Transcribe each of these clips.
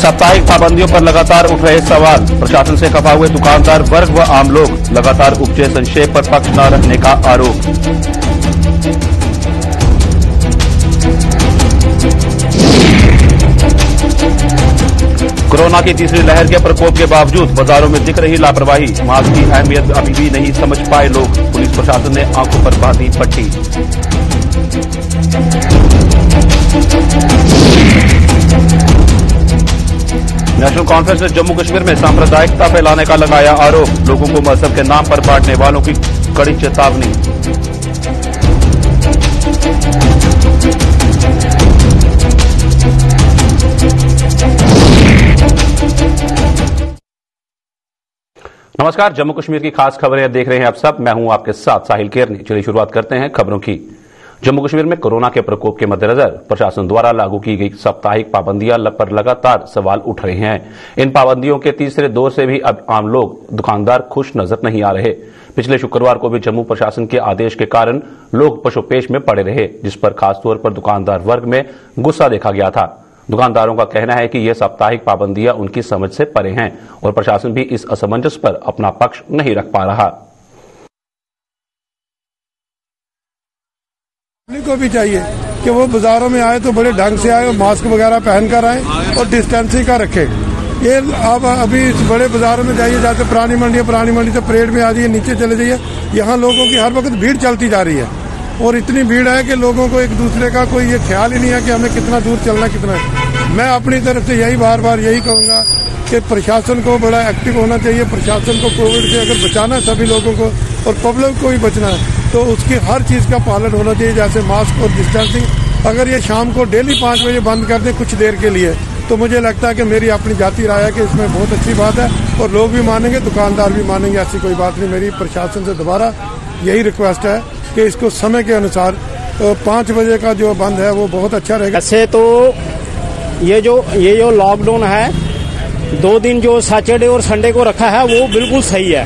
साप्ताहिक पाबंदियों पर लगातार उठ रहे सवाल। प्रशासन से खफा हुए दुकानदार वर्ग व आम लोग। लगातार उपजे संशय पर पक्ष न रखने का आरोप। कोरोना की तीसरी लहर के प्रकोप के बावजूद बाजारों में दिख रही लापरवाही। मास्क की अहमियत अभी भी नहीं समझ पाए लोग। पुलिस प्रशासन ने आंखों पर बांधी पट्टी। नेशनल कॉन्फ्रेंस ने जम्मू कश्मीर में सांप्रदायिकता फैलाने का लगाया आरोप। लोगों को मजहब के नाम पर बांटने वालों की कड़ी चेतावनी। नमस्कार, जम्मू कश्मीर की खास खबरें देख रहे हैं आप सब। मैं हूं आपके साथ साहिल केरनी। चलिए शुरुआत करते हैं खबरों की। जम्मू कश्मीर में कोरोना के प्रकोप के मद्देनजर प्रशासन द्वारा लागू की गई साप्ताहिक पाबंदियां पर लगातार सवाल उठ रहे हैं। इन पाबंदियों के तीसरे दौर से भी अब आम लोग, दुकानदार खुश नजर नहीं आ रहे। पिछले शुक्रवार को भी जम्मू प्रशासन के आदेश के कारण लोग पशुपेश में पड़े रहे, जिस पर खासतौर पर दुकानदार वर्ग में गुस्सा देखा गया था। दुकानदारों का कहना है कि ये साप्ताहिक पाबंदियां उनकी समझ से परे हैं और प्रशासन भी इस असमंजस पर अपना पक्ष नहीं रख पा रहा। को भी चाहिए कि वो बाजारों में आए तो बड़े ढंग से आए और मास्क वगैरह पहन कर आए और डिस्टेंसिंग का रखे। ये आप अभी बड़े बाजारों में जाइए, जाते पुरानी मंडी से परेड में आ जाइए, नीचे चले जाइए, यहाँ लोगों की हर वक्त भीड़ चलती जा रही है और इतनी भीड़ है कि लोगों को एक दूसरे का कोई ये ख्याल ही नहीं है कि हमें कितना दूर चलना कितना है। मैं अपनी तरफ से यही बार बार यही कहूंगा कि प्रशासन को बड़ा एक्टिव होना चाहिए। प्रशासन को कोविड से अगर बचाना है सभी लोगों को और पब्लिक को भी बचना है तो उसकी हर चीज का पालन होना चाहिए, जैसे मास्क और डिस्टेंसिंग। अगर ये शाम को डेली 5 बजे बंद कर दें कुछ देर के लिए तो मुझे लगता है कि मेरी अपनी जाती राय है कि इसमें बहुत अच्छी बात है और लोग भी मानेंगे, दुकानदार भी मानेंगे। ऐसी कोई बात नहीं। मेरी प्रशासन से दोबारा यही रिक्वेस्ट है कि इसको समय के अनुसार 5 बजे का जो बंद है वो बहुत अच्छा रहेगा। ऐसे तो ये जो लॉकडाउन है, 2 दिन जो सैटरडे और संडे को रखा है वो बिल्कुल सही है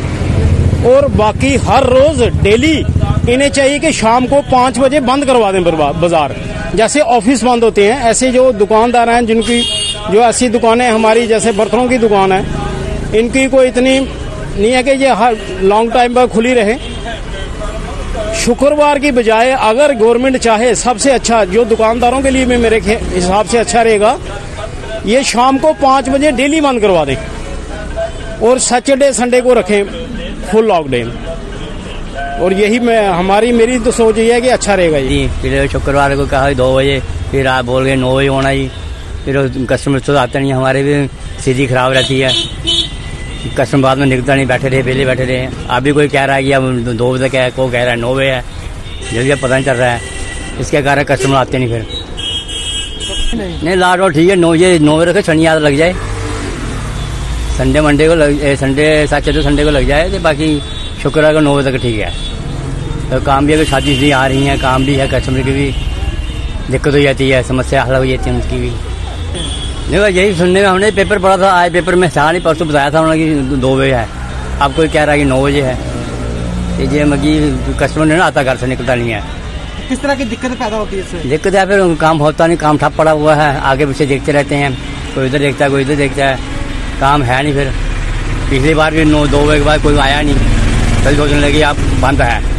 और बाकी हर रोज डेली इन्हें चाहिए कि शाम को 5 बजे बंद करवा दें बाजार। जैसे ऑफिस बंद होते हैं, ऐसे जो दुकानदार हैं जिनकी जो ऐसी दुकानें हमारी जैसे बर्तनों की दुकान है, इनकी कोई इतनी नहीं है कि ये हर लॉन्ग टाइम पर खुली रहे। शुक्रवार की बजाय अगर गवर्नमेंट चाहे, सबसे अच्छा जो दुकानदारों के लिए भी मेरे हिसाब से अच्छा रहेगा, ये शाम को 5 बजे डेली बंद करवा दें और सैटरडे संडे को रखें फुल लॉकडाउन। और यही मेरी तो सोच ये है कि अच्छा रहेगा जी। फिर शुक्रवार को कहा 2 बजे, फिर आप बोल गए 9 बजे होना जी। फिर कस्टमर तो आते नहीं, हमारे भी स्थिति खराब रहती है। कस्टमर बाद में निकलता नहीं, बैठे रहे पहले बैठे रहे। अभी कोई कह रहा है कि अब 2 बजे है, कोई कह रहा है 9 बजे है, जल्दी पता नहीं चल रहा है। इसके कारण कस्टमर आते नहीं। फिर नहीं लाट और ठीक है, 9 बजे रखे, शनि याद लग जाए, संडे मंडे को संडे सैटरडे संडे को लग जाए, तो बाकी शुक्रवार को 9 बजे तक ठीक है। तो काम भी अगर शादी आ रही है, काम भी है, कस्टमर की भी दिक्कत हो जाती है, समस्या हल हो जाती है उनकी भी। देखो यही सुनने में हमने पेपर पढ़ा था, आज पेपर में था नहीं, परसों बताया था उन्होंने कि 2 बजे है, अब कोई कह रहा है कि 9 बजे है। ये मगी कस्टमर नहीं आता, घर से निकलता नहीं है। किस तरह की दिक्कत पैदा होती है इससे? दिक्कत है, फिर काम होता नहीं, काम ठप पड़ा हुआ है, आगे पीछे देखते रहते हैं, कोई इधर देखता है कोई इधर देखता है, काम है नहीं। फिर पिछली बार भी 2 बजे के बाद कोई आया नहीं, कल सोचने लगे आप बंद है।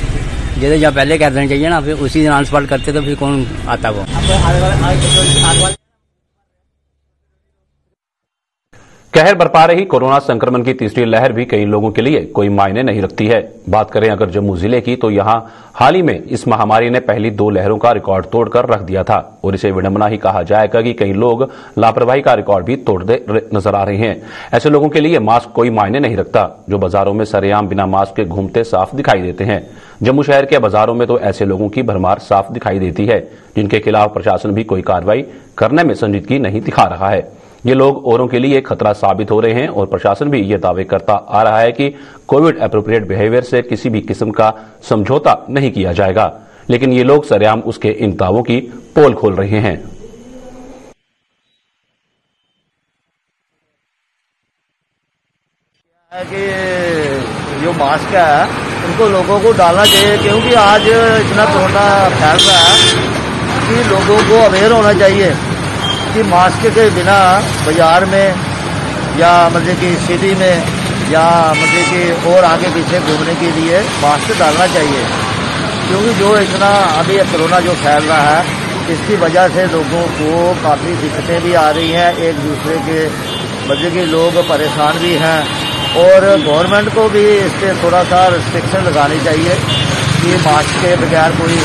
जैसे जहाँ पहले कह देना चाहिए ना, फिर उसी दिन आंसपाल करते तो फिर कौन आता वो। कहर बरपा रही कोरोना संक्रमण की तीसरी लहर भी कई लोगों के लिए कोई मायने नहीं रखती है। बात करें अगर जम्मू जिले की, तो यहां हाल ही में इस महामारी ने पहली 2 लहरों का रिकॉर्ड तोड़कर रख दिया था और इसे विडंबना ही कहा जाएगा कि कई लोग लापरवाही का रिकॉर्ड भी तोड़ते नजर आ रहे हैं। ऐसे लोगों के लिए मास्क कोई मायने नहीं रखता, जो बाजारों में सरेआम बिना मास्क के घूमते साफ दिखाई देते हैं। जम्मू शहर के बाजारों में तो ऐसे लोगों की भरमार साफ दिखाई देती है, जिनके खिलाफ प्रशासन भी कोई कार्रवाई करने में संजीदगी नहीं दिखा रहा है। ये लोग औरों के लिए खतरा साबित हो रहे हैं और प्रशासन भी ये दावे करता आ रहा है कि कोविड एप्रोप्रिएट बिहेवियर से किसी भी किस्म का समझौता नहीं किया जाएगा, लेकिन ये लोग सरेआम उसके इन दावों की पोल खोल रहे हैं। कि जो मास्क है उनको लोगों को डालना चाहिए, क्योंकि आज इतना कोरोना फैल रहा है कि लोगों को अवेयर होना चाहिए कि मास्क के बिना बाजार में या मतलब कि सिटी में या मतलब कि और आगे पीछे घूमने के लिए मास्क डालना चाहिए, क्योंकि जो इतना अभी कोरोना जो फैल रहा है इसकी वजह से लोगों को काफ़ी दिक्कतें भी आ रही हैं, एक दूसरे के मतलब कि लोग परेशान भी हैं। और गवर्नमेंट को भी इस पर थोड़ा सा रिस्ट्रिक्शन लगानी चाहिए कि मास्क के बगैर कोई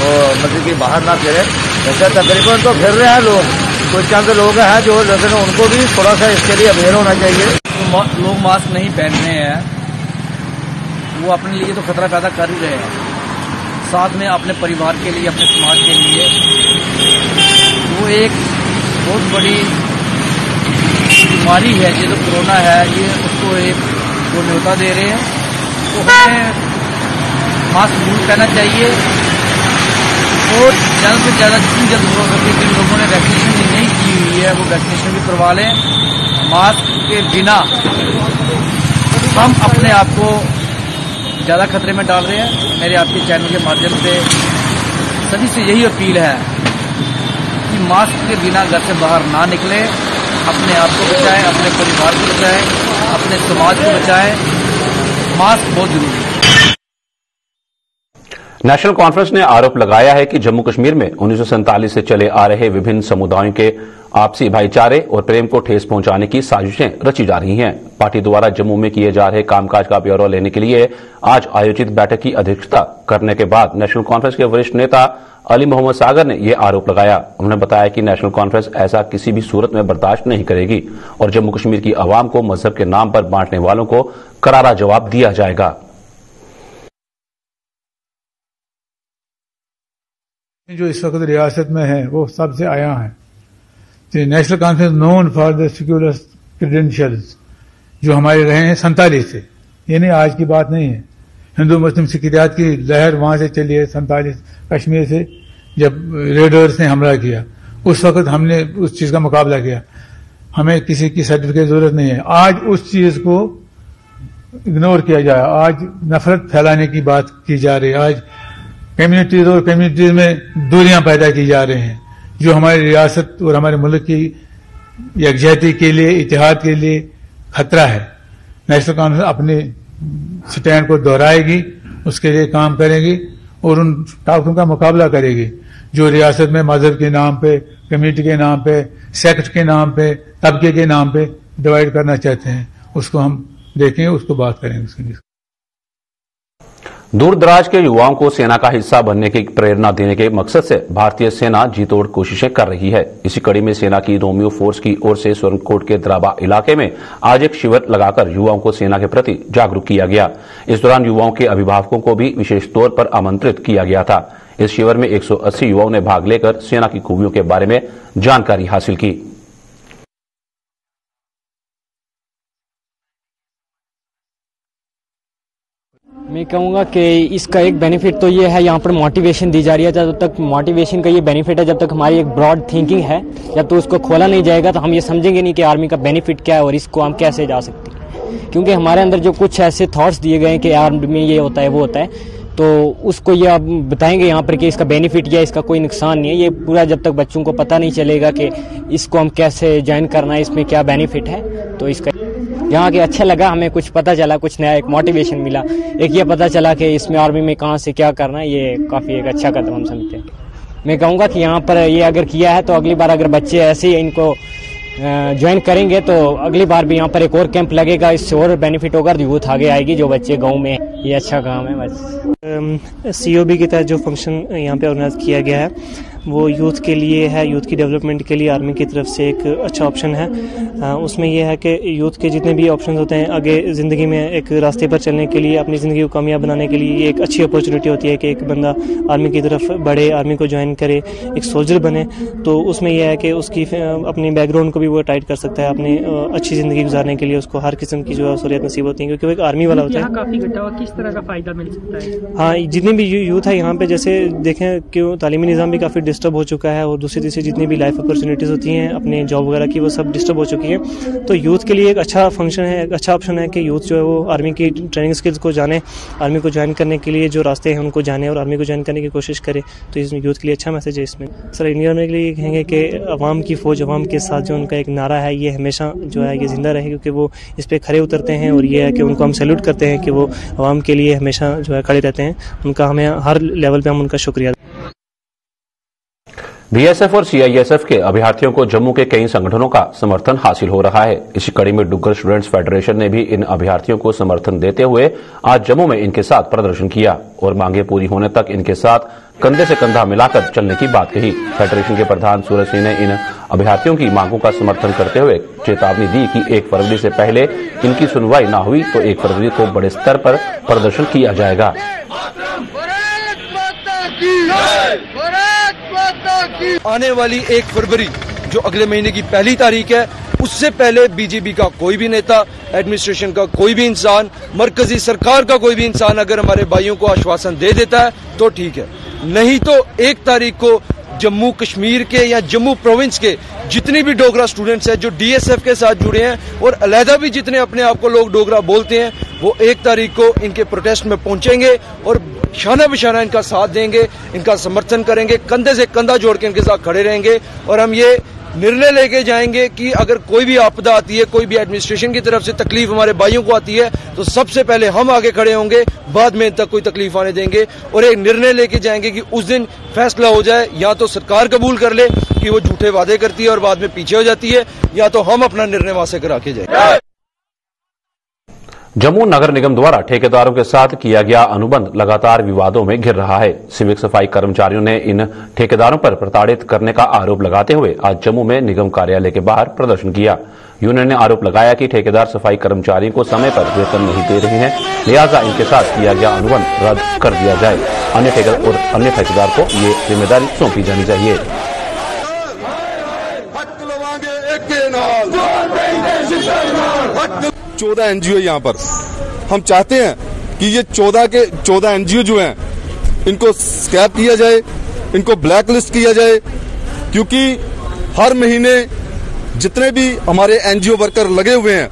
मतलब कि बाहर ना फिरे। वैसे तकरीबन तो फिर रहे हैं लोग, कुछ चंद लोग हैं जो, लेकिन उनको भी थोड़ा सा इसके लिए अवेयर होना चाहिए। तो लोग मास्क नहीं पहन रहे हैं, वो अपने लिए तो खतरा पैदा कर ही रहे हैं, साथ में अपने परिवार के लिए, अपने समाज के लिए वो एक बहुत बड़ी बीमारी है। ये जो कोरोना है ये उसको एक वो न्योता दे रहे हैं। तो हमें मास्क जरूर पहनना चाहिए और ज़्यादा से ज़्यादा जितनी जल्द हो सके जिन लोगों ने वैक्सीनेशन नहीं की हुई है वो वैक्सीनेशन भी करवा लें। मास्क के बिना हम अपने आप को ज़्यादा खतरे में डाल रहे हैं। मेरे आपके चैनल के माध्यम से सभी से यही अपील है कि मास्क के बिना घर से बाहर ना निकले, अपने आप को बचाएं, अपने परिवार को बचाएं, अपने समाज को बचाएं। मास्क बहुत जरूरी है। नेशनल कॉन्फ्रेंस ने आरोप लगाया है कि जम्मू कश्मीर में 1947 से चले आ रहे विभिन्न समुदायों के आपसी भाईचारे और प्रेम को ठेस पहुंचाने की साजिशें रची जा रही हैं। पार्टी द्वारा जम्मू में किए जा रहे कामकाज का ब्यौरा लेने के लिए आज आयोजित बैठक की अध्यक्षता करने के बाद नेशनल कॉन्फ्रेंस के वरिष्ठ नेता अली मोहम्मद सागर ने यह आरोप लगाया। उन्होंने बताया कि नेशनल कॉन्फ्रेंस ऐसा किसी भी सूरत में बर्दाश्त नहीं करेगी और जम्मू कश्मीर की आवाम को मजहब के नाम पर बांटने वालों को करारा जवाब दिया जाएगा। जो इस वक्त रियासत में है वो सबसे आया है। National conference known for the secular credentials जो हमारे रहे हैं 47 से, ये नहीं आज की बात नहीं है। हिंदू मुस्लिम सिखियात की लहर वहां से चली है 47 कश्मीर से, जब रेडर्स ने हमला किया उस वक्त हमने उस चीज का मुकाबला किया। हमें किसी की सर्टिफिकेट की जरूरत नहीं है। आज उस चीज को इग्नोर किया जाए, आज नफरत फैलाने की बात की जा रही है, आज कम्युनिटीज और कम्युनिटीज में दूरियां पैदा की जा रही हैं, जो हमारी रियासत और हमारे मुल्क की यकजहती के लिए, इतिहाद के लिए खतरा है। नेशनल कॉन्फ्रेंस अपने स्टैंड को दोहराएगी, उसके लिए काम करेगी और उन टाकरों का मुकाबला करेगी जो रियासत में मजहब के नाम पे, कम्युनिटी के नाम पे, सेक्ट के नाम पे, तबके के नाम पे डिवाइड करना चाहते हैं। उसको हम देखेंगे, उसको बात करेंगे उसके लिए। दूर दराज के युवाओं को सेना का हिस्सा बनने की प्रेरणा देने के मकसद से भारतीय सेना जी तोड़ कोशिशें कर रही है। इसी कड़ी में सेना की रोमियो फोर्स की ओर से स्वर्णकोट के द्राबा इलाके में आज एक शिविर लगाकर युवाओं को सेना के प्रति जागरूक किया गया। इस दौरान युवाओं के अभिभावकों को भी विशेष तौर पर आमंत्रित किया गया था। इस शिविर में 180 युवाओं ने भाग लेकर सेना की खूबियों के बारे में जानकारी हासिल की। मैं कहूँगा कि इसका एक बेनिफिट तो ये है, यहाँ पर मोटिवेशन दी जा रही है। जब तक मोटिवेशन का ये बेनिफिट है, जब तक हमारी एक ब्रॉड थिंकिंग है, जब तक उसको खोला नहीं जाएगा तो हम ये समझेंगे नहीं कि आर्मी का बेनिफिट क्या है और इसको हम कैसे जा सकते हैं। क्योंकि हमारे अंदर जो कुछ ऐसे थॉट्स दिए गए हैं कि आर्मी में ये होता है वो होता है, तो उसको ये आप बताएंगे यहाँ पर कि इसका बेनिफिट या इसका कोई नुकसान नहीं है। ये पूरा जब तक बच्चों को पता नहीं चलेगा कि इसको हम कैसे ज्वाइन करना है, इसमें क्या बेनिफिट है, तो इसका यहाँ के अच्छा लगा, हमें कुछ पता चला, कुछ नया एक मोटिवेशन मिला। एक ये पता चला कि इसमें आर्मी में कहाँ से क्या करना है, ये काफ़ी एक अच्छा कदम हम समझते हैं। मैं कहूँगा कि यहाँ पर ये अगर किया है तो अगली बार अगर बच्चे ऐसे ही इनको ज्वाइन करेंगे तो अगली बार भी यहाँ पर एक और कैंप लगेगा, इससे और बेनिफिट होगा, यूथ आगे आएगी जो बच्चे गाँव में। ये अच्छा काम है। बस COB के तहत जो फंक्शन यहाँ पे ऑर्गेनाइज किया गया है वो यूथ के लिए है, यूथ की डेवलपमेंट के लिए आर्मी की तरफ से एक अच्छा ऑप्शन है। उसमें यह है कि यूथ के जितने भी ऑप्शन होते हैं आगे ज़िंदगी में एक रास्ते पर चलने के लिए, अपनी ज़िंदगी को कामयाब बनाने के लिए, ये एक अच्छी अपॉर्चुनिटी होती है कि एक बंदा आर्मी की तरफ बढ़े, आर्मी को ज्वाइन करे, एक सोल्जर बने। तो उसमें यह है कि उसकी अपनी बैकग्राउंड को भी वो टाइट कर सकता है, अपनी अच्छी ज़िंदगी गुजारने के लिए उसको हर किस्म की जो है सहूलियत नसीब होती है, क्योंकि वो एक आर्मी वाला होता है। काफ़ी किस तरह का फ़ायदा मिल सकता है? हाँ, जितने भी यूथ है यहाँ पे, जैसे देखें कि तालीमी निज़ाम भी काफ़ी डिस्टर्ब हो चुका है और दूसरी तीसरी जितनी भी लाइफ अपॉर्चुनिटीज़ होती हैं अपने जॉब वगैरह की, वो सब डिस्टर्ब हो चुकी हैं। तो यूथ के लिए एक अच्छा फंक्शन है, एक अच्छा ऑप्शन है कि यूथ जो है वो आर्मी की ट्रेनिंग स्किल्स को जाने, आर्मी को ज्वाइन करने के लिए जो रास्ते हैं उनको जाने और आर्मी को ज्वाइन करने की कोशिश करे। तो इसमें यूथ के लिए अच्छा मैसेज है। इसमें सर इंडिया आर्मी के लिए कहेंगे कि अवाम की फ़ौज अवाम के साथ जो उनका एक नारा है ये हमेशा जो है ये जिंदा रहे, क्योंकि वो इस पर खड़े उतरते हैं और ये है कि उनको हम सैल्यूट करते हैं कि वो अवाम के लिए हमेशा जो है खड़े रहते हैं। उनका हमें हर लेवल पे हम उनका शुक्रिया। बीएसएफ और सीआईएसएफ के अभ्यर्थियों को जम्मू के कई संगठनों का समर्थन हासिल हो रहा है। इसी कड़ी में डुग्गर स्टूडेंट्स फेडरेशन ने भी इन अभ्यर्थियों को समर्थन देते हुए आज जम्मू में इनके साथ प्रदर्शन किया और मांगे पूरी होने तक इनके साथ कंधे से कंधा मिलाकर चलने की बात कही। फेडरेशन के प्रधान सूरज सिंह ने इन अभ्यर्थियों की मांगों का समर्थन करते हुए चेतावनी दी कि 1 फरवरी से पहले इनकी सुनवाई न हुई तो 1 फरवरी को बड़े स्तर पर प्रदर्शन किया जाएगा। आने वाली 1 फरवरी जो अगले महीने की पहली तारीख है, उससे पहले बीजेपी का कोई भी नेता, एडमिनिस्ट्रेशन का कोई भी इंसान, मरकजी सरकार का कोई भी इंसान अगर हमारे भाइयों को आश्वासन दे देता है तो ठीक है, नहीं तो 1 तारीख को जम्मू कश्मीर के या जम्मू प्रोविंस के जितने भी डोगरा स्टूडेंट्स हैं जो डीएसएफ के साथ जुड़े हैं और अलहदा भी जितने अपने आप को लोग डोगरा बोलते हैं, वो 1 तारीख को इनके प्रोटेस्ट में पहुंचेंगे और शाना बिशाना इनका साथ देंगे, इनका समर्थन करेंगे, कंधे से कंधा जोड़ के इनके साथ खड़े रहेंगे। और हम ये निर्णय लेके जाएंगे कि अगर कोई भी आपदा आती है, कोई भी एडमिनिस्ट्रेशन की तरफ से तकलीफ हमारे भाइयों को आती है, तो सबसे पहले हम आगे खड़े होंगे, बाद में इन तक कोई तकलीफ आने देंगे। और एक निर्णय लेके जाएंगे कि उस दिन फैसला हो जाए, या तो सरकार कबूल कर ले कि वो झूठे वादे करती है और बाद में पीछे हो जाती है, या तो हम अपना निर्णय वहां से करा के जाएंगे। जम्मू नगर निगम द्वारा ठेकेदारों के साथ किया गया अनुबंध लगातार विवादों में घिर रहा है। सिविक सफाई कर्मचारियों ने इन ठेकेदारों पर प्रताड़ित करने का आरोप लगाते हुए आज जम्मू में निगम कार्यालय के बाहर प्रदर्शन किया। यूनियन ने आरोप लगाया कि ठेकेदार सफाई कर्मचारियों को समय पर वेतन नहीं दे रहे हैं, लिहाजा इनके साथ किया गया अनुबंध रद्द कर दिया जाए। अन्य ठेकेदार को ये जिम्मेदारी सौंपी जानी चाहिए। 14 एनजीओ यहाँ पर, हम चाहते हैं कि ये 14 एनजीओ जो हैं इनको स्क्रैप किया जाए, इनको ब्लैक लिस्ट किया जाए, क्योंकि हर महीने जितने भी हमारे एनजीओ वर्कर लगे हुए हैं,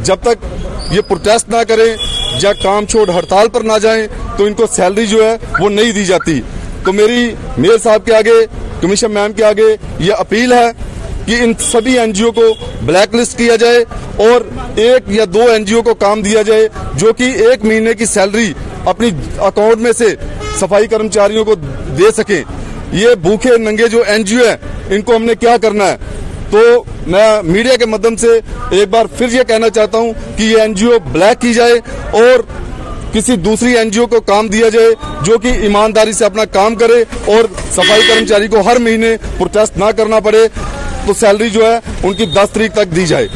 जब तक ये प्रोटेस्ट ना करें या काम छोड़ हड़ताल पर ना जाएं तो इनको सैलरी जो है वो नहीं दी जाती। तो मेरी मेयर साहब के आगे, कमिश्नर मैम के आगे ये अपील है कि इन सभी एनजीओ को ब्लैक लिस्ट किया जाए और 1 या 2 एनजीओ को काम दिया जाए जो कि 1 महीने की सैलरी अपनी अकाउंट में से सफाई कर्मचारियों को दे सकें। ये भूखे नंगे जो एनजीओ हैं, इनको हमने क्या करना है? तो मैं मीडिया के माध्यम से एक बार फिर ये कहना चाहता हूं कि ये एनजीओ ब्लैक की जाए और किसी दूसरी एनजीओ को काम दिया जाए जो कि ईमानदारी से अपना काम करे और सफाई कर्मचारी को हर महीने प्रोटेस्ट ना करना पड़े, तो सैलरी जो है उनकी 10 तारीख तक दी जाए।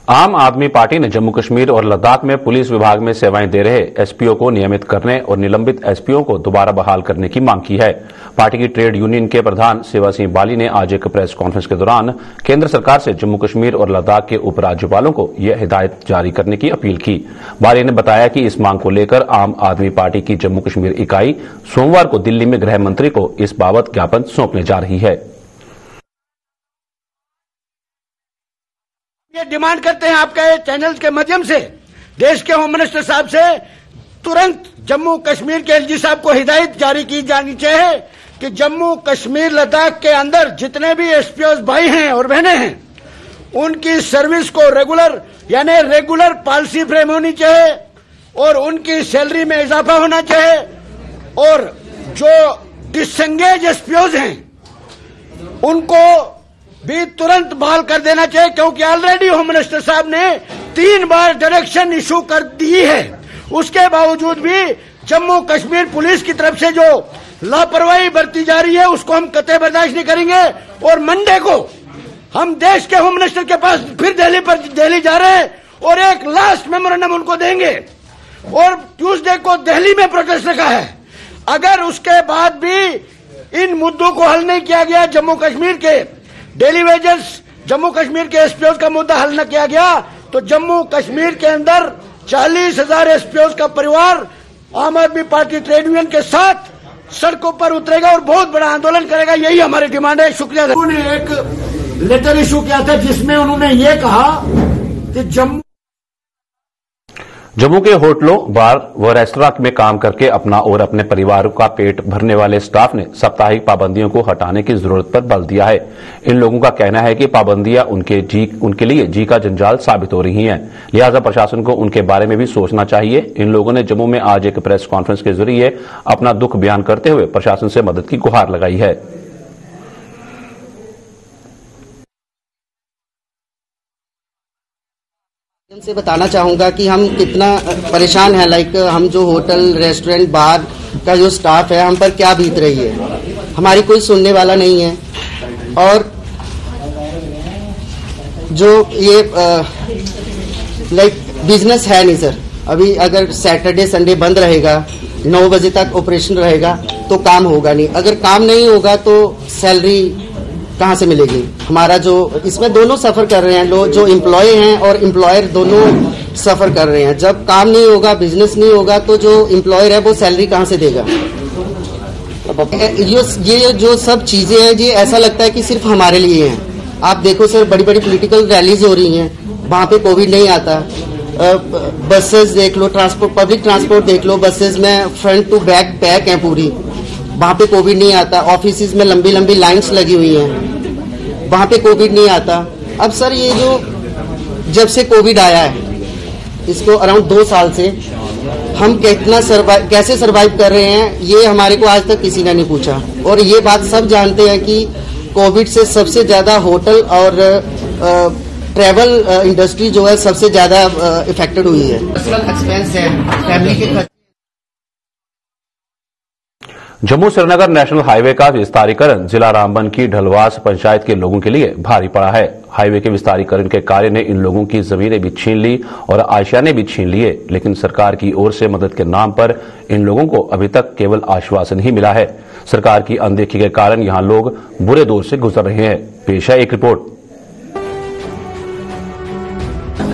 आम आदमी पार्टी ने जम्मू कश्मीर और लद्दाख में पुलिस विभाग में सेवाएं दे रहे एसपीओ को नियमित करने और निलंबित एसपीओ को दोबारा बहाल करने की मांग की है। पार्टी की ट्रेड यूनियन के प्रधान सेवा सिंह बाली ने आज एक प्रेस कॉन्फ्रेंस के दौरान केंद्र सरकार से जम्मू कश्मीर और लद्दाख के उपराज्यपालों को यह हिदायत जारी करने की अपील की। बाली ने बताया कि इस मांग को लेकर आम आदमी पार्टी की जम्मू कश्मीर इकाई सोमवार को दिल्ली में गृह मंत्री को इस बाबत ज्ञापन सौंपने जा रही है। ये डिमांड करते हैं आपके चैनल्स के माध्यम से, देश के होम मिनिस्टर साहब से तुरंत जम्मू कश्मीर के एलजी साहब को हिदायत जारी की जानी चाहिए कि जम्मू कश्मीर लद्दाख के अंदर जितने भी एसपीओ भाई हैं और बहनें हैं, उनकी सर्विस को रेगुलर पॉलिसी फ्रेम होनी चाहिए और उनकी सैलरी में इजाफा होना चाहिए। और जो डिसएंगेज एसपीओ हैं उनको भी तुरंत बहाल कर देना चाहिए, क्योंकि ऑलरेडी होम मिनिस्टर साहब ने 3 बार डायरेक्शन इशू कर दी है। उसके बावजूद भी जम्मू कश्मीर पुलिस की तरफ से जो लापरवाही बरती जा रही है उसको हम कतई बर्दाश्त नहीं करेंगे। और मंडे को हम देश के होम मिनिस्टर के पास फिर दिल्ली जा रहे हैं और एक लास्ट मेमोरेंडम उनको देंगे और ट्यूसडे को दिल्ली में प्रोटेस्ट रखा है। अगर उसके बाद भी इन मुद्दों को हल नहीं किया गया, जम्मू कश्मीर के डेली वेजेस, जम्मू कश्मीर के एसपीओ का मुद्दा हल न किया गया, तो जम्मू कश्मीर के अंदर 40,000 एसपीओ का परिवार आम आदमी पार्टी ट्रेड यूनियन के साथ सड़कों पर उतरेगा और बहुत बड़ा आंदोलन करेगा। यही हमारी डिमांड है। शुक्रिया। उन्होंने एक लेटर इशू किया था जिसमें उन्होंने ये कहा कि जम्मू के होटलों, बार व रेस्तरां में काम करके अपना और अपने परिवार का पेट भरने वाले स्टाफ ने साप्ताहिक पाबंदियों को हटाने की जरूरत पर बल दिया है। इन लोगों का कहना है कि पाबंदियां उनके लिए जी का जंजाल साबित हो रही हैं, लिहाजा प्रशासन को उनके बारे में भी सोचना चाहिए। इन लोगों ने जम्मू में आज एक प्रेस कॉन्फ्रेंस के जरिए अपना दुख बयान करते हुए प्रशासन से मदद की गुहार लगाई है। से बताना चाहूंगा कि हम कितना परेशान हैं। लाइक हम जो होटल, रेस्टोरेंट, बार का जो स्टाफ है, हम पर क्या बीत रही है। हमारी कोई सुनने वाला नहीं है। और जो ये लाइक बिजनेस है नहीं सर। अभी अगर सैटरडे संडे बंद रहेगा, 9 बजे तक ऑपरेशन रहेगा तो काम होगा नहीं। अगर काम नहीं होगा तो सैलरी कहाँ से मिलेगी। हमारा जो इसमें दोनों सफर कर रहे हैं, लोग जो एम्प्लॉय हैं और एम्प्लॉयर दोनों सफर कर रहे हैं। जब काम नहीं होगा, बिजनेस नहीं होगा तो जो एम्प्लॉयर है वो सैलरी कहाँ से देगा। ये जो सब चीजें हैं, ये ऐसा लगता है कि सिर्फ हमारे लिए हैं। आप देखो सर, बड़ी बड़ी पॉलिटिकल रैलीज हो रही हैं, वहां पे कोविड नहीं आता। बसेस देख लो, ट्रांसपोर्ट, पब्लिक ट्रांसपोर्ट देख लो, बसेस में फ्रंट टू बैक पैक है पूरी, वहां पे कोविड नहीं आता। ऑफिस में लंबी लंबी लाइंस लगी हुई हैं, वहां पे कोविड नहीं आता। अब सर ये जो जब से कोविड आया है, इसको अराउंड 2 साल से हम कैसे सरवाइव कर रहे हैं, ये हमारे को आज तक किसी ने नहीं पूछा। और ये बात सब जानते हैं कि कोविड से सबसे ज्यादा होटल और ट्रैवल इंडस्ट्री जो है सबसे ज्यादा इफेक्टेड हुई है। पर्सनल एक्सपेंस है, फैमिली के खर्च। जम्मू श्रीनगर नेशनल हाईवे का विस्तारीकरण जिला रामबन की ढलवास पंचायत के लोगों के लिए भारी पड़ा है। हाईवे के विस्तारीकरण के कार्य ने इन लोगों की जमीनें भी छीन ली और आशियाने भी छीन लिए, लेकिन सरकार की ओर से मदद के नाम पर इन लोगों को अभी तक केवल आश्वासन ही मिला है। सरकार की अनदेखी के कारण यहां लोग बुरे दौर से गुजर रहे हैं। पेश है एक रिपोर्ट।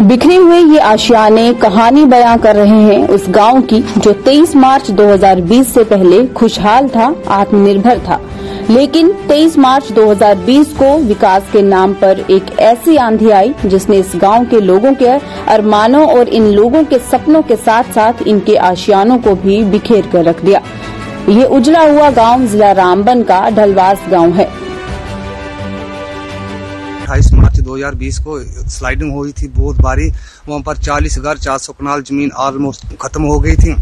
बिखरे हुए ये आशियाने कहानी बयां कर रहे हैं उस गांव की जो 23 मार्च 2020 से पहले खुशहाल था, आत्मनिर्भर था। लेकिन 23 मार्च 2020 को विकास के नाम पर एक ऐसी आंधी आई जिसने इस गांव के लोगों के अरमानों और इन लोगों के सपनों के साथ साथ इनके आशियानों को भी बिखेर कर रख दिया। ये उजड़ा हुआ गांव जिला रामबन का ढलवास गांव है। 28 मार्च 2020 को स्लाइडिंग हुई थी बहुत भारी। वहां पर 40,400 कनाल जमीन ऑलमोस्ट खत्म हो गई थी।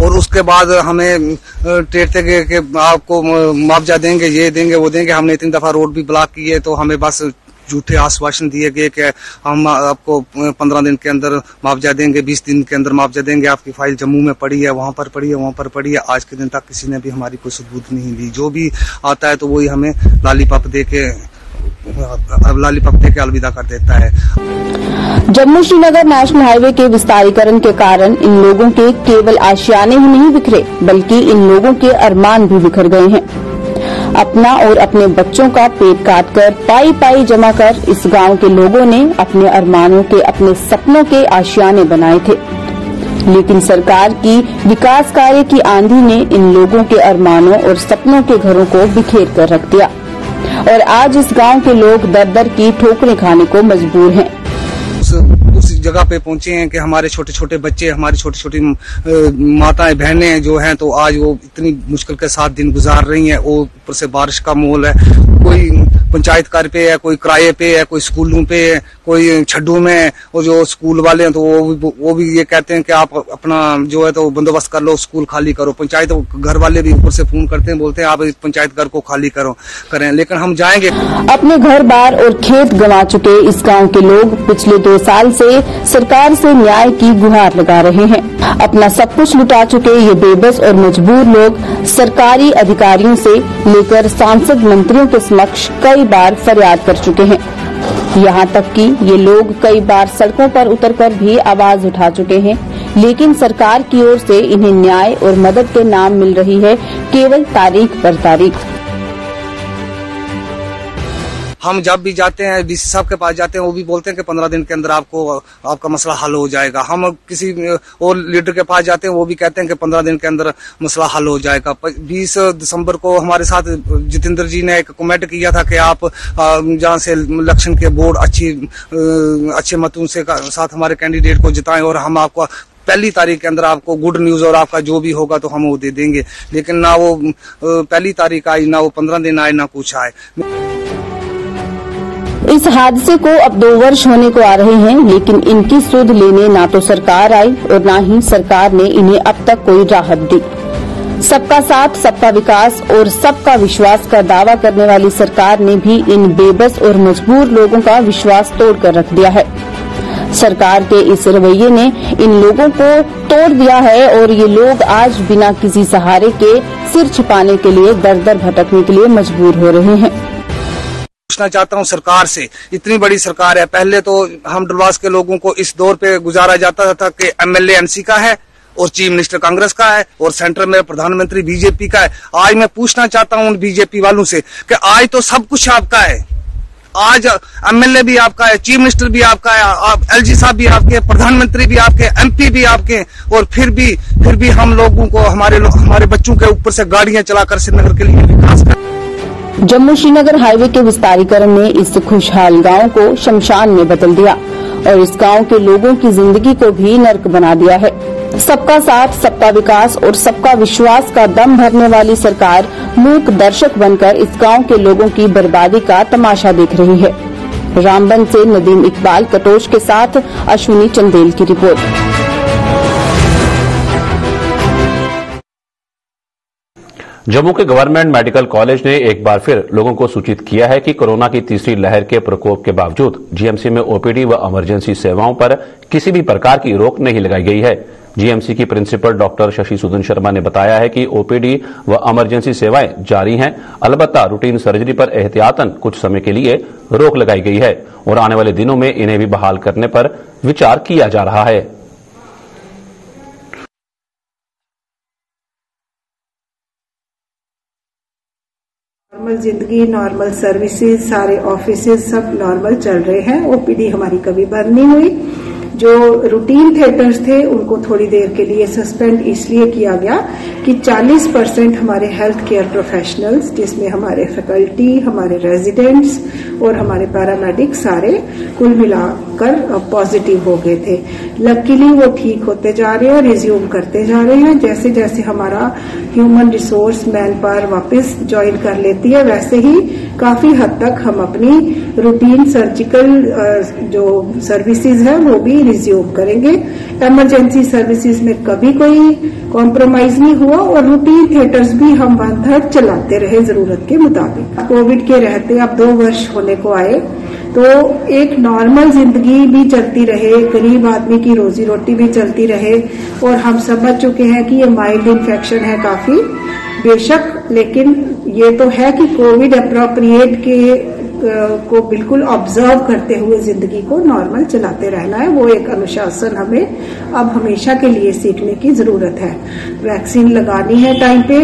और उसके बाद हमें टेरते गए कि आपको मुआवजा देंगे, ये देंगे, वो देंगे। हमने इतनी दफा रोड भी ब्लॉक किए तो हमें बस झूठे आश्वासन दिए गए कि हम आपको 15 दिन के अंदर मुआवजा देंगे, 20 दिन के अंदर मुआवजा देंगे। आपकी फाइल जम्मू में पड़ी है, वहां पर पड़ी है, वहां पर पड़ी है। आज के दिन तक किसी ने भी हमारी कोई सबूत नहीं दी। जो भी आता है तो वही हमें लॉलीपॉप दे के अलविदा कर देता है। जम्मू श्रीनगर नेशनल हाईवे के विस्तारीकरण के कारण इन लोगों के केवल आशियाने ही नहीं बिखरे, बल्कि इन लोगों के अरमान भी बिखर गए हैं। अपना और अपने बच्चों का पेट काटकर पाई पाई जमा कर इस गांव के लोगों ने अपने अरमानों के, अपने सपनों के आशियाने बनाए थे। लेकिन सरकार की विकास कार्य की आंधी ने इन लोगों के अरमानों और सपनों के घरों को बिखेर कर रख दिया और आज इस गांव के लोग दर दर की ठोकरें खाने को मजबूर हैं। उस जगह पे पहुंचे हैं कि हमारे छोटे छोटे बच्चे, हमारी छोटी छोटी माताएं बहनें जो हैं तो आज वो इतनी मुश्किल के साथ दिन गुजार रही हैं। वो ऊपर से बारिश का माहौल है, कोई पंचायत कार्य पे है, कोई किराए पे है, कोई स्कूलों पे है, कोई छड्डू में। और जो स्कूल वाले हैं तो वो भी ये कहते हैं कि आप अपना जो है तो बंदोबस्त कर लो, स्कूल खाली करो। पंचायत घर वाले भी ऊपर से फोन करते हैं, बोलते हैं आप इस पंचायत घर को खाली करें, लेकिन हम जाएंगे। अपने घर बार और खेत गंवा चुके इस गांव के लोग पिछले 2 साल से सरकार से न्याय की गुहार लगा रहे हैं। अपना सब कुछ लुटा चुके ये बेबस और मजबूर लोग सरकारी अधिकारियों से लेकर सांसद मंत्रियों के समक्ष कई बार फरियाद कर चुके हैं। यहाँ तक कि ये लोग कई बार सड़कों पर उतरकर भी आवाज उठा चुके हैं, लेकिन सरकार की ओर से इन्हें न्याय और मदद के नाम मिल रही है केवल तारीख पर तारीख। हम जब भी जाते हैं डीसी साहब के पास जाते हैं, वो भी बोलते हैं कि 15 दिन के अंदर आपका मसला हल हो जाएगा। हम किसी और लीडर के पास जाते हैं, वो भी कहते हैं कि 15 दिन के अंदर मसला हल हो जाएगा। 20 दिसंबर को हमारे साथ जितेंद्र जी ने एक कमेंट किया था कि आप जहाँ से इलेक्शन के बोर्ड अच्छे मतों से साथ हमारे कैंडिडेट को जिताएं और हम आपको पहली तारीख के अंदर आपको गुड न्यूज और आपका जो भी होगा तो हम वो दे देंगे। लेकिन ना वो पहली तारीख आई, ना वो 15 दिन आए, ना कुछ आए। इस हादसे को अब 2 वर्ष होने को आ रहे हैं, लेकिन इनकी सुध लेने ना तो सरकार आई और ना ही सरकार ने इन्हें अब तक कोई राहत दी। सबका साथ, सबका विकास और सबका विश्वास का दावा करने वाली सरकार ने भी इन बेबस और मजबूर लोगों का विश्वास तोड़कर रख दिया है। सरकार के इस रवैये ने इन लोगों को तोड़ दिया है और ये लोग आज बिना किसी सहारे के सिर छिपाने के लिए दर दर भटकने के लिए मजबूर हो रहे हैं। पूछना चाहता हूं सरकार से, इतनी बड़ी सरकार है, पहले तो हम डलवास के लोगों को इस दौर पे गुजारा जाता था कि एमएलए एमसी का है और चीफ मिनिस्टर कांग्रेस का है और सेंटर में प्रधानमंत्री बीजेपी का है। आज मैं पूछना चाहता हूं उन बीजेपी वालों से कि आज तो सब कुछ आपका है, आज एमएलए भी आपका है, चीफ मिनिस्टर भी आपका है, एलजी साहब भी आपके, प्रधानमंत्री भी आपके, एमपी भी आपके, और फिर भी हम लोगों को हमारे बच्चों के ऊपर से गाड़ियां चलाकर श्रीनगर के लिए विकास कर। जम्मू श्रीनगर हाईवे के विस्तारीकरण ने इस खुशहाल गांव को शमशान में बदल दिया और इस गांव के लोगों की जिंदगी को भी नर्क बना दिया है। सबका साथ, सबका विकास और सबका विश्वास का दम भरने वाली सरकार मूक दर्शक बनकर इस गांव के लोगों की बर्बादी का तमाशा देख रही है। रामबन से नदीम इकबाल कटोच के साथ अश्विनी चंदेल की रिपोर्ट। जम्मू के गवर्नमेंट मेडिकल कॉलेज ने एक बार फिर लोगों को सूचित किया है कि कोरोना की तीसरी लहर के प्रकोप के बावजूद जीएमसी में ओपीडी व इमरजेंसी सेवाओं पर किसी भी प्रकार की रोक नहीं लगाई गई है। जीएमसी की प्रिंसिपल डॉक्टर शशि सुदन शर्मा ने बताया है कि ओपीडी व इमरजेंसी सेवाएं जारी हैं, अलबत्ता रूटीन सर्जरी पर एहतियातन कुछ समय के लिए रोक लगाई गई है और आने वाले दिनों में इन्हें भी बहाल करने पर विचार किया जा रहा है। नॉर्मल जिंदगी, नॉर्मल सर्विसेज, सारे ऑफिसेज सब नॉर्मल चल रहे हैं। ओपीडी हमारी कभी बंद नहीं हुई। जो रूटीन थिएटर्स थे उनको थोड़ी देर के लिए सस्पेंड इसलिए किया गया कि 40% हमारे हेल्थ केयर प्रोफेशनल्स, जिसमें हमारे फैकल्टी, हमारे रेजिडेंट्स और हमारे पैरामेडिक सारे कुल मिलाकर पॉजिटिव हो गए थे। लकीली वो ठीक होते जा रहे हैं, रिज्यूम करते जा रहे हैं। जैसे जैसे हमारा ह्यूमन रिसोर्स मैन पावर वापस ज्वाइन कर लेती है, वैसे ही काफी हद तक हम अपनी रूटीन सर्जिकल जो सर्विसेज है वो भी रिज्यूम करेंगे। इमरजेंसी सर्विसेज में कभी कोई कॉम्प्रोमाइज नहीं हुआ और रूटीन थिएटर्स भी हम 1/3 चलाते रहे जरूरत के मुताबिक। कोविड के रहते अब 2 वर्ष होने को आए तो एक नॉर्मल जिंदगी भी चलती रहे, गरीब आदमी की रोजी रोटी भी चलती रहे और हम समझ चुके हैं कि ये माइल्ड इन्फेक्शन है काफी बेशक, लेकिन ये तो है कि कोविड अप्रोप्रिएट के को बिल्कुल ऑब्जर्व करते हुए जिंदगी को नॉर्मल चलाते रहना है। वो एक अनुशासन हमें अब हमेशा के लिए सीखने की जरूरत है। वैक्सीन लगानी है टाइम पे,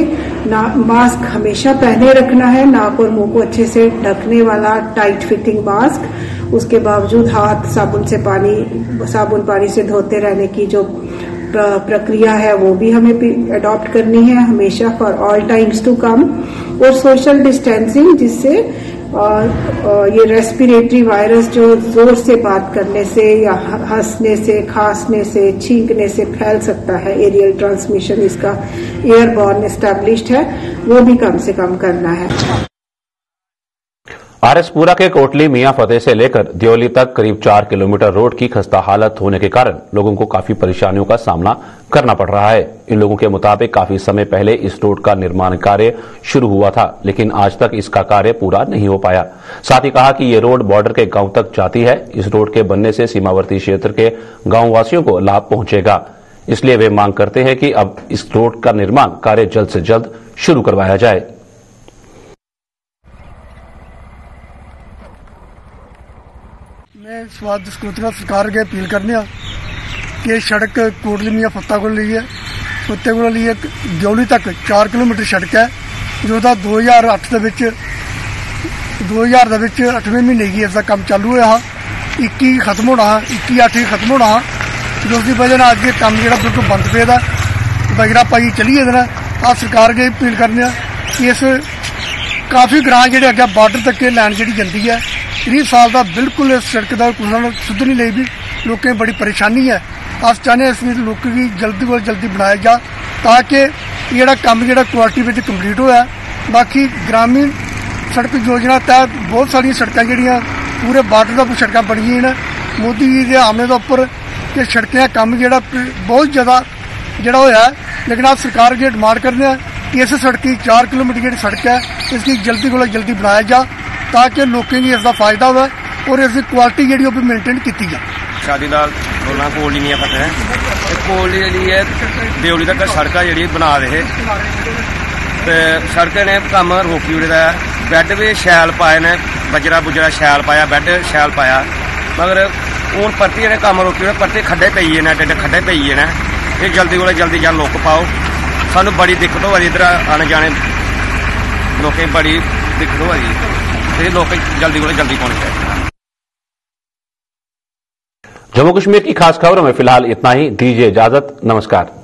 मास्क हमेशा पहने रखना है, नाक और मुंह को अच्छे से ढकने वाला टाइट फिटिंग मास्क। उसके बावजूद हाथ साबुन पानी से धोते रहने की जो प्रक्रिया है वो भी हमें अडॉप्ट करनी है हमेशा for all times to come. और सोशल डिस्टेंसिंग, जिससे ये रेस्पिरेटरी वायरस जो जोर से बात करने से या हंसने से, खांसने से, छींकने से फैल सकता है, एरियल ट्रांसमिशन इसका एयरबॉर्न एस्टैब्लिश्ड है, वो भी कम से कम करना है। आरएसपुरा के कोटली मियां फतेह से लेकर दियोली तक करीब 4 किलोमीटर रोड की खस्ता हालत होने के कारण लोगों को काफी परेशानियों का सामना करना पड़ रहा है। इन लोगों के मुताबिक काफी समय पहले इस रोड का निर्माण कार्य शुरू हुआ था, लेकिन आज तक इसका कार्य पूरा नहीं हो पाया। साथ ही कहा कि ये रोड बॉर्डर के गांव तक जाती है। इस रोड के बनने से सीमावर्ती क्षेत्र के गांव वासियों को लाभ पहुंचेगा, इसलिए वे मांग करते हैं कि अब इस रोड का निर्माण कार्य जल्द से जल्द शुरू करवाया जाए। मैं स्वाद सरकार के अपील करने कि सड़क कोटली मियां फतेह को लिए दियोली तक 4 किलोमीटर सड़क है जो 2008 ਦੇ ਵਿੱਚ 2000 ਦੇ ਵਿੱਚ 8ਵੇਂ ਮਹੀਨੇ ਕੀ ਇਸ ਦਾ ਕੰਮ ਚਾਲੂ ਹੋਇਆ 21 ਖਤਮ ਹੋਣਾ 21/8 ਖਤਮ ਹੋਣਾ ਜਿਸ ਦੀ ਵਜ੍ਹਾ ਨਾਲ ਅੱਜ ਇਹ ਕੰਮ ਜਿਹੜਾ ਬਿਲਕੁਲ ਬੰਦ ਪਿਆ ਦਾ ਬਗਰਾ ਪਾਈ ਚੱਲੀ ਇਹਦੇ ਨਾਲ ਆ ਸਰਕਾਰ ਅੱਗੇ ਅਪੀਲ ਕਰਨੇ ਆ ਕਿ ਇਸ ਕਾਫੀ ਗ੍ਰਾਂ ਜਿਹੜੇ ਅੱਗੇ ਬਾਰਡਰ ਤੱਕ ਲਾਈਨ ਜਿਹੜੀ ਜਾਂਦੀ ਹੈ 30 ਸਾਲ ਦਾ ਬਿਲਕੁਲ ਇਸ ਸੜਕ ਦਾ ਕੋਈ ਸੁਧ ਨਹੀਂ ਲਈ ਵੀ ਲੋਕਾਂ ਨੂੰ ਬੜੀ ਪਰੇਸ਼ਾਨੀ ਹੈ ਅਸ ਚਾਹੁੰਦੇ ਇਸ ਵਿੱਚ ਲੋਕ ਵੀ ਜਲਦੀ ਤੋਂ ਜਲਦੀ ਬਣਾਇਆ ਜਾ ਤਾਂ ਕਿ ਜਿਹੜਾ ਕੰਮ ਜਿਹੜਾ ਕੁਆਲਿਟੀ ਵਿੱਚ ਕੰਪਲੀਟ ਹੋਇਆ ਬਾਕੀ ਗ੍ਰਾਮੀਣ ਸੜਕ ਯੋਜਨਾ ਤਹਿਤ ਬਹੁਤ ਸਾਰੀਆਂ ਸੜਕਾਂ ਜਿਹੜੀਆਂ ਪੂਰੇ ਬਾਰਡਰ ਦਾ ਸੜਕਾਂ ਬਣੀਆਂ ਨੇ ਮੋਦੀ ਜੀ ਦੇ ਆਮਣੇ ਦੇ ਉੱਪਰ ਕਿ ਸੜਕਾਂ ਦਾ ਕੰਮ ਜਿਹੜਾ ਬਹੁਤ ਜ਼ਿਆਦਾ ਜਿਹੜਾ ਹੋਇਆ ਲੇਕਿਨ ਆਪ ਸਰਕਾਰ ਅੱਗੇ ਡਿਮਾਂਡ ਕਰਦੇ ਆ ਕਿ ਇਸ ਸੜਕ ਦੀ 4 ਕਿਲੋਮੀਟਰ ਜਿਹੜੀ ਸੜਕ ਹੈ ਇਸ ਦੀ ਜਲਦੀ ਕੋਲੋਂ ਜਲਦੀ ਬਣਾਇਆ ਜਾ ਤਾਂ ਕਿ ਲੋਕਾਂ ਨੂੰ ਇਸ ਦਾ ਫਾਇਦਾ ਹੋਵੇ ਔਰ ਇਸ ਦੀ ਕੁਆਲਿਟੀ ਜਿਹੜੀ ਉਹ ਵੀ ਮੇਨਟੇਨ ਕੀਤੀ ਜਾ शादी लाल बोलना कोल नहीं पता है कोल जी देवली तक सड़क जी बना रहे ते सड़क ने कम रोकी उड़े बैड भी शैल पाए ने बजरा बुजरा शैल पाया बैड शैल पाया मगर हूँ परती इन्हें कम रोकी उड़े परती खड्डे पई ने एडे खड्डे पई ने ये जल्दी को जल्दी जा लुक पाओ सानू बड़ी दिक्कत हो रही इधर आने जाने लोगों बड़ी दिक्कत हो रही लोग जल्दी को जल्दी पहुंच जाए। जम्मू कश्मीर की खास खबरों में फिलहाल इतना ही। दीजिए इजाजत। नमस्कार।